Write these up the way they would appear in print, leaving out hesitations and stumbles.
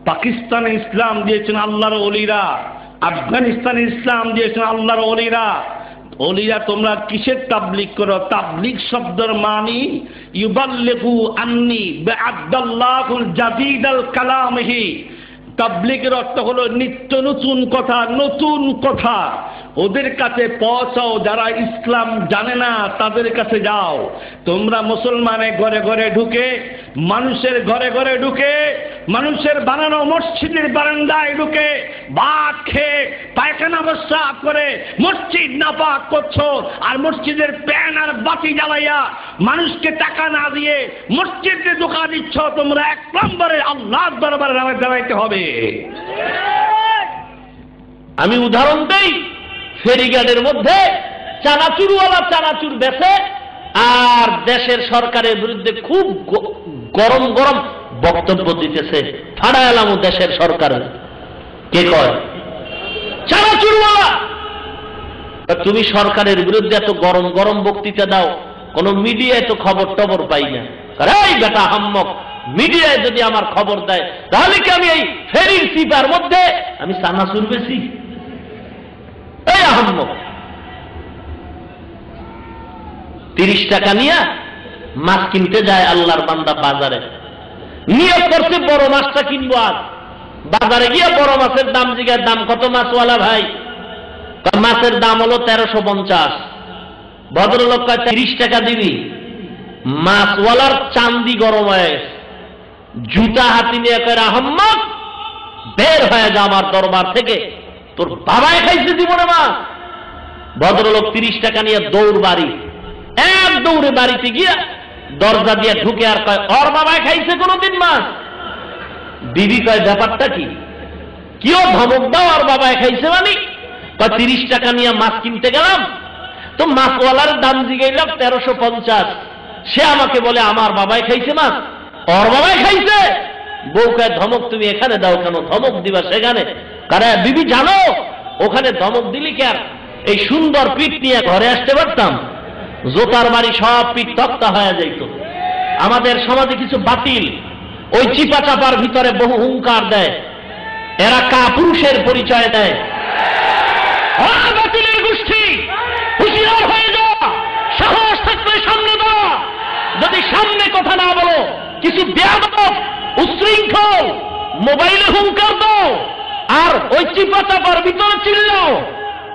পাকিস্তানে ইসলাম দিয়েছেন আল্লাহর ওলিরা, আফগানিস্তানে ইসলাম দিয়েছেন আল্লাহর ওলিরা। ওলিরা তোমরা কিসের তাবলিগ করো? তাবলিগ শব্দের মানি ইউবাল্লিগু আন্নি বিআবদাল্লাহুল জাদীদাল কালামিহি। তাবলিগের অর্থ হলো নিত্য নতুন কথা, নতুন কথা ওদের কাছে পৌঁছাও। যারা ইসলাম জানে না তাদের কাছে যাও। তোমরা মুসলমানের ঘরে ঘরে ঢুকে, মানুষের ঘরে ঘরে ঢুকে, মানুষের বানানো মসজিদের বারান্দায় ঢুকে ভাত খেয়ে পায়খানা প্রস্রাব করে মসজিদ নাপাক করছো, আর মসজিদের প্যান আর বাতি জ্বালাইয়া মানুষকে টাকা না দিয়ে মসজিদে ঢোকা দিচ্ছ। তোমরা এক নম্বরে আল্লাহর দরবারে দাঁড়াইতে হবে। আমি উদাহরণ দেই, ফেরিঘাটের মধ্যে চানাচুরওয়ালা চানাচুর বেচে আর দেশের সরকারের বিরুদ্ধে খুব গরম গরম বক্তব্য দিতেছে। ফাড়া এলাম দেশের সরকারের কে কয়? চানাচুরওয়ালা। তুমি সরকারের বিরুদ্ধে এত গরম গরম বক্তৃতা দাও, কোন মিডিয়ায় তো খবর টবর পাই না। এই বেটা হাম্মক, মিডিয়ায় যদি আমার খবর দেয় তাহলে কি আমি এই ফেরির সিপার মধ্যে আমি চানাচুর বেশি? এই আহাম্মক 30 টাকা নিয়ে মাছ কিনতে যায় আল্লাহর বান্দা বাজারে, নিয়োগ করছে বড় মাছটা কিনবো। আজ বাজারে গিয়ে বড় মাছের দাম জিজ্ঞাসা, দাম কত মাছওয়ালা ভাই? মাছের দাম হলো 1350। ভদ্রলোক 30 টাকা দিবি। মাছওয়ালার চান্দি গরম হয়ে গেছে, জুতা হাতি নিয়ে কয় আহাম্মক বের হয়ে যা আমার দরবার থেকে, তোর বাবাই খাইছে জীবনে মাছ। ভদ্রলোক 30 টাকা নিয়ে দৌড় বাড়ি, এক দৌড়ে বাড়িতে গিয়া দরজা দিয়ে ঢুকে আর কয় ওর বাবাই খাইছে কোনদিন মাছ? বিবি কয় ব্যাপারটা কি? কিও ধমক দাও, ওর বাবাই খাইছে মানে? 30 টাকা নিয়ে মাছ কিনতে গেলাম তো মাছওয়ালার দাম জিগাইলাম 1350। সে আমাকে বলে আমার বাবাই খাইছে মাছ, ওর বাবাই খাইছে। বউ কয় ধমক তুমি এখানে দাও কেন? ধমক দিবা সেখানে? কারে বিবি জানো ওখানে ধমক দিলি কে আর এই সুন্দর পিঠ নিয়ে ঘরে আসতে পারতাম? জোতার বাড়ি সব পিঠ তক্তা হয়ে যাইত। আমাদের সমাজে কিছু বাতিল ওই চিপা চাপার ভিতরে বহু হুঙ্কার দেয়, এরা কাপুরুষের পরিচয় দেয়। বাতিলের গোষ্ঠী হুঁশিয়ার হয়ে যাওয়া, সাহস থাকলে সামনে দাঁড়া। যদি সামনে কথা না বলো, কিছু বেয়াদব উচ্ছৃঙ্খল মোবাইলে হুঙ্কার দাও আর ওই চিপা চাপার ভিতরে চিল্লাও,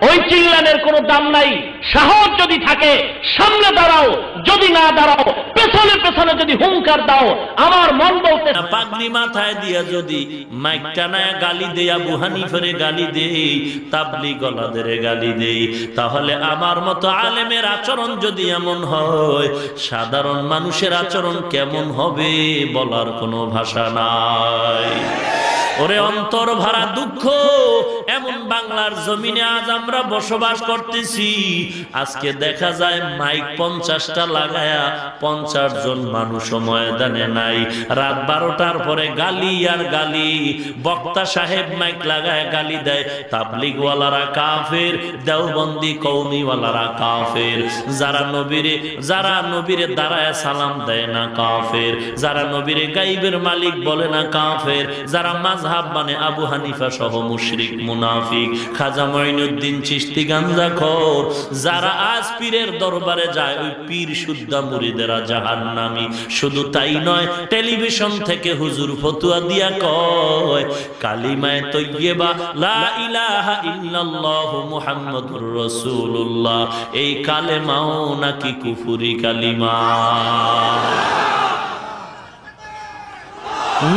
ওই চিল্লানের কোনো দাম নাই। সাহস যদি থাকে সামনে দাঁড়াও, যদি না দাঁড়াও পেছনে পেছনে যদি হুঙ্কার দাও। আমার মন বলতে পাগড়ি মাথায় দিয়া যদি মাইক টানায় গালি দেই, আবু হানিফারে গালি দেই, তাবলিগ ওয়ালাদের গালি দেই, তাহলে আমার মতো আলেমের আচরণ যদি এমন হয়, সাধারণ মানুষের আচরণ কেমন হবে বলার কোনো ভাষা নাই। ওরে অন্তর ভরা দুঃখ, এমন বাংলার জমিনে আজ আমরা বসবাস করতেছি। আজকে দেখা যায় মাইক 50টা লাগায়া 50 জন মানুষ ময়দানে নাই। রাত 12টার পরে গালি আর গালি। বক্তা সাহেব মাইক লাগায় গালি দেয়, তাবলিগওয়ালারা কাফের, দেওবন্দি কওমিওয়ালারা কাফের, যারা নবীরে দাঁড়ায় সালাম দেয় না কাফের, যারা নবীরে গাইবের মালিক বলে না কাফের, যারা মাযহাব মানে আবু হানিফা সহ মুশরিক মুনাফিক, খাজা মঈনুদ্দিন চিশতি গাঞ্জাখোর, যারা আজ পীরের দরবারে যায় ওই পীর শুদ্ধা মুরিদেরা জাহান্নামী। শুধু তাই নয়, টেলিভিশন থেকে হুজুর ফতোয়া দিয়া কয় কালিমায়ে তয়্যিবা লা ইলাহা ইল্লাল্লাহু মুহাম্মাদুর রাসূলুল্লাহ, এই কালেমাও নাকি কুফরি কালিমা।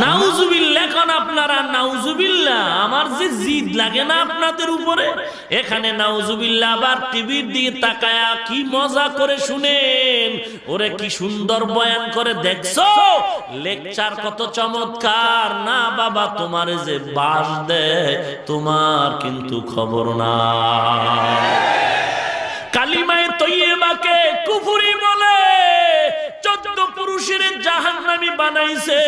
নাউজুবিল্লাহ। এখন আপনারা নাউজুবিল্লাহ, আমার যে জিদ লাগে না আপনাদের উপরে, এখানে নাউজুবিল্লাহ আবার টিভির দিকে তাকায়া কি মজা করে শুনেন। ওরে কি সুন্দর বয়ান করে, দেখছো লেকচার কত চমৎকার। না বাবা, তোমার যে বাস দেয় তোমার কিন্তু খবর না। কালিমায়ে তয়্যিবাকে কুফরি বলে, 14 পুরুষের জাহান্নামী বানাইছে।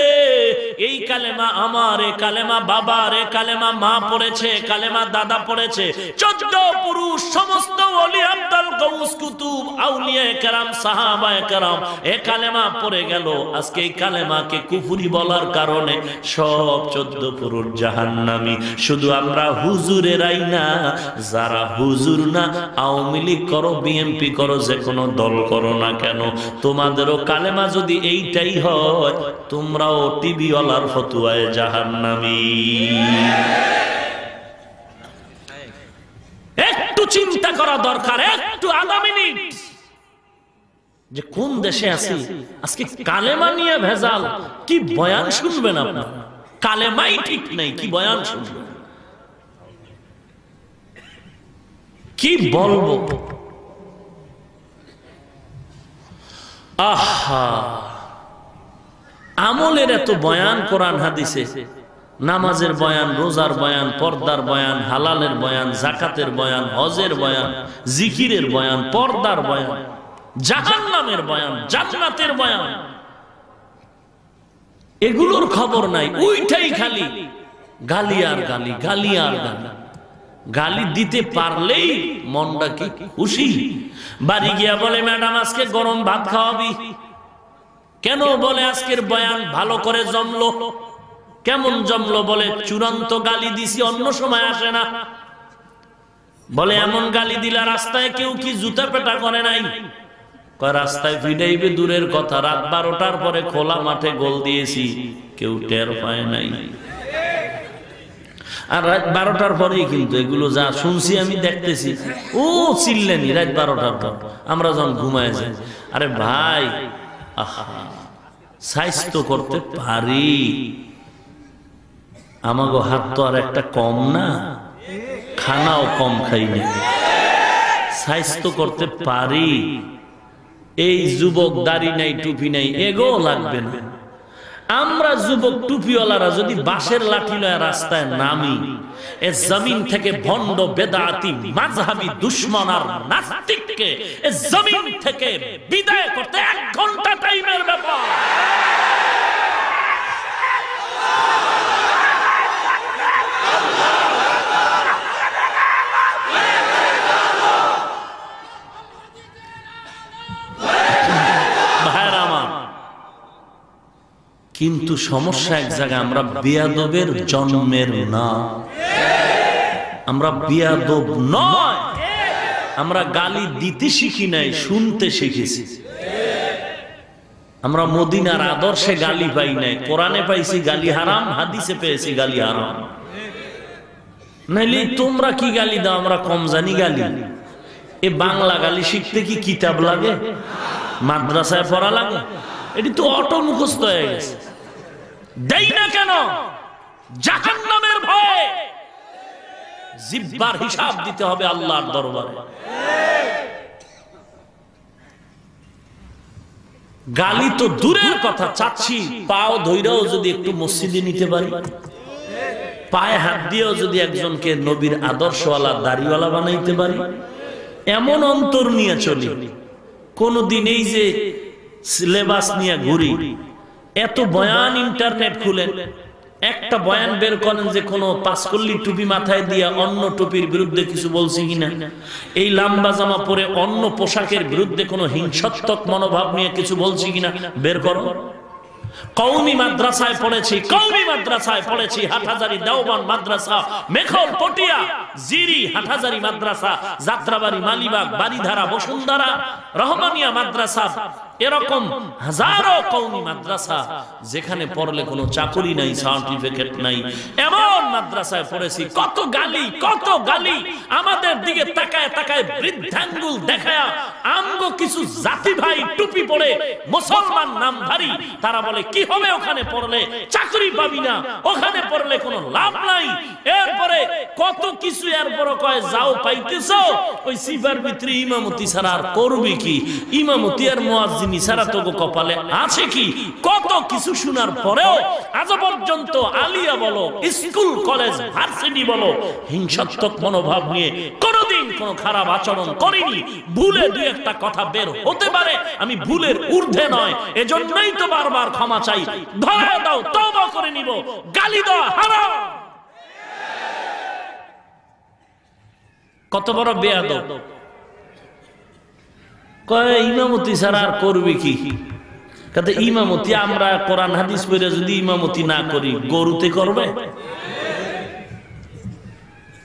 এই কালেমা আমার, এ কালেমা বাবার, এ কালেমা মা পড়েছে, কালেমা দাদা পড়েছে, 14 পুরুষ সমস্ত ওলি আব্দুল গৌস কুতুব আউলিয়া কেরাম সাহাবায়ে কেরাম এ কালেমা পড়ে গেল। আজকে এই কালেমাকে কুফরি বলার কারণে সব 14 পুরুষ জাহান্নামী। শুধু আমরা হুজুরেরাই না, যারা হুজুর না, আওয়ামী লীগ করো, বিএনপি করো, যে কোনো দল করো না কেন, তোমাদেরও কালেমা যদি এইটাই হয়, তোমরাও টিভি ওয়ালার ফতুয়ায় জাহান্নামী। একটু চিন্তা করা দরকার, একটু আধা মিনিট, যে কোন দেশে আছি। আজকে কালেমা নিয়ে ভেজাল, কি বয়ান শুনবেন আপনারা? কালেমাই ঠিক নাই, কি বয়ান শুনবেন? কি বলবো? আহা, আমলের এত বয়ান কোরআন হাদিসে, নামাজের বয়ান, রোজার বয়ান, পর্দার বয়ান, হালালের বয়ান, যাকাতের বয়ান, হজের বয়ান, জিকিরের বয়ান, পর্দার বয়ান, জাহান্নামের বয়ান, জান্নাতের বয়ান, এগুলোর খবর নাই। ওইটাই খালি গালি আর গালি, গালি আর গালি। গালি দিতে পারলেই মনটা কি খুশি। বাড়ি গিয়া বলে, ম্যাডাম আজকে গরম ভাত খাওয়াবি কেন? বলে আজকের বয়ান ভালো করে জমলো। কেমন জমলো? বলে চূড়ান্ত গালি দিছি, অন্য সময় আসে না। বলে এমন গালি দিলা রাস্তায় কেউ কি জুতা পেটা করে নাই? রাস্তায় ফিডাইবে দূরের কথা, রাত 12টার পরে খোলা মাঠে গোল দিয়েছি, কেউ টের পায় নাই। আর রাত 12টার পরেই কিন্তু এগুলো যা শুনছি আমি দেখতেছি, ও চিল্লেনি রাত 12টার পর, আমরা যখন ঘুমায় যাই। আরে ভাই, আহা, স্বাস্থ্য করতে পারি, আমাগো হাত তো আর একটা কম না, খানাও কম খাই না, স্বাস্থ্য করতে পারি। এই যুবক দাড়ি নাই, টুপি নাই, এগো লাগবে না। আমরা যুবক টুপিওয়ালারা যদি বাঁশের লাঠি লয়ে রাস্তায় নামি, এ জমিন থেকে ভণ্ড বেদাতি মাযহাবী দুশমন আর নাস্তিককে এ জমিন থেকে বিদায় করতে 1 ঘন্টা টাইমের ব্যাপার। কিন্তু সমস্যা এক জায়গায়, আমরা বেয়াদবের জন্মের না, আমরা বেয়াদব নয়, আমরা গালি দিতে শিখি নাই, শুনতে শিখেছি। আমরা মদিনার আদর্শে গালি পাই নাই, কোরআনে পাইছি গালি হারাম, হাদিসে পেয়েছি গালি হারাম। নাইলে তোমরা কি গালি দাও, আমরা কম জানি গালি। এ বাংলা গালি শিখতে কি কিতাব লাগে, মাদ্রাসায় পড়া লাগে? এটি তো অটো মুখস্থ হয়ে গেছে। দেই না কেন? জাহান্নামের ভয়ে। জিহ্বার হিসাব দিতে হবে আল্লাহর দরবারে। গালি তো দূরের কথা, চাচ্ছি পাও ধইরাও যদি একটু মসজিদে নিতে পারি, পায়ে হাত দিয়েও যদি একজনকে নবীর আদর্শওয়ালা দাড়িওয়ালা বানাইতে পারি, এমন অন্তর নিয়ে চলি। কোনদিন এই যে সিলেবাস নিয়ে ঘুরি, এত বয়ান ইন্টারনেট খুলেন, একটা বয়ান বের করেন যে কোনো পাঁচকল্লি টুপি মাথায় দিয়ে অন্য টুপির বিরুদ্ধে কিছু বলছি কিনা, এই লম্বা জামা পরে অন্য পোশাকের বিরুদ্ধে কোনো হিংসাত্মক মনোভাব নিয়ে কিছু বলছি কিনা বের করো। কওমি মাদ্রাসায় পড়েছি, কওমি মাদ্রাসায় পড়েছি, হাটহাজারী দেওবন্দ মাদ্রাসা, মেখল পটিয়া, জিরি হাটহাজারী মাদ্রাসা, যাত্রাবাড়ি, মালিবাগ, বাড়িধারা, বসুন্ধরা, রহমানিয়া মাদ্রাসা, এরকম হাজারো কওমি মাদ্রাসা যেখানে পড়লে কোনো চাকরি নাই, সার্টিফিকেট নাই, এমন মাদ্রাসায় পড়েছি। কত গালি, কত গালি, আমাদের দিকে তাকায় তাকায় বৃদ্ধাঙ্গুল দেখায়া আমগো কিছু জাতি ভাই টুপি পরে মুসলমান নামধারী, তারা বলে কি হবে ওখানে পড়লে, চাকরি পাবি না, ওখানে পড়লে কোনো লাভ নাই। এরপরে কত কিছু, এরপর কয় যাও পাইতেছো, ওই সিফার ভিতরে ইমামতি ছাড়া আর করবি কি, ইমামতি আর মুয়াজ্জিনি ছাড়া তো কপালে আছে কি। কত কিছু শোনার পরেও আজ পর্যন্ত আলিয়া বলো, স্কুল কলেজ ভার্সিটি বলো, হিংসাত্মক মনোভাব নিয়ে কোনদিন কোনো খারাপ আচরণ করিনি, ভুলে দুই একটা কথা বের হতে পারে, আমি ভুলের ঊর্ধ্বে নয়, এজন্যই তো বারবার ক্ষমা চাই। ধরে দাও, তওবা করে নিব, গালি দেওয়া হারাম। কত বড় বেয়াদব! কয় ইমামতি ছাড়া আর করবে কি? কাতে ইমামতি আমরা কোরআন হাদিস পড়ে যদি ইমামতি না করি, গরুতে করবে?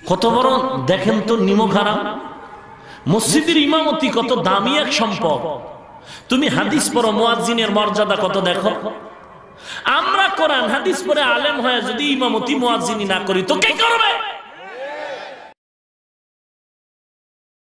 কত বড় দেখেন তো নিমক হারাম। মসজিদের ইমামতি কত দামি এক সম্পদ। তুমি হাদিস পড়ো, মুয়াজ্জিনের মর্যাদা কত দেখো। আমরা কোরআন হাদিস পড়ে আলেম হয়ে যদি ইমামতি মুয়াজ্জিনি না করি তো কে করবে?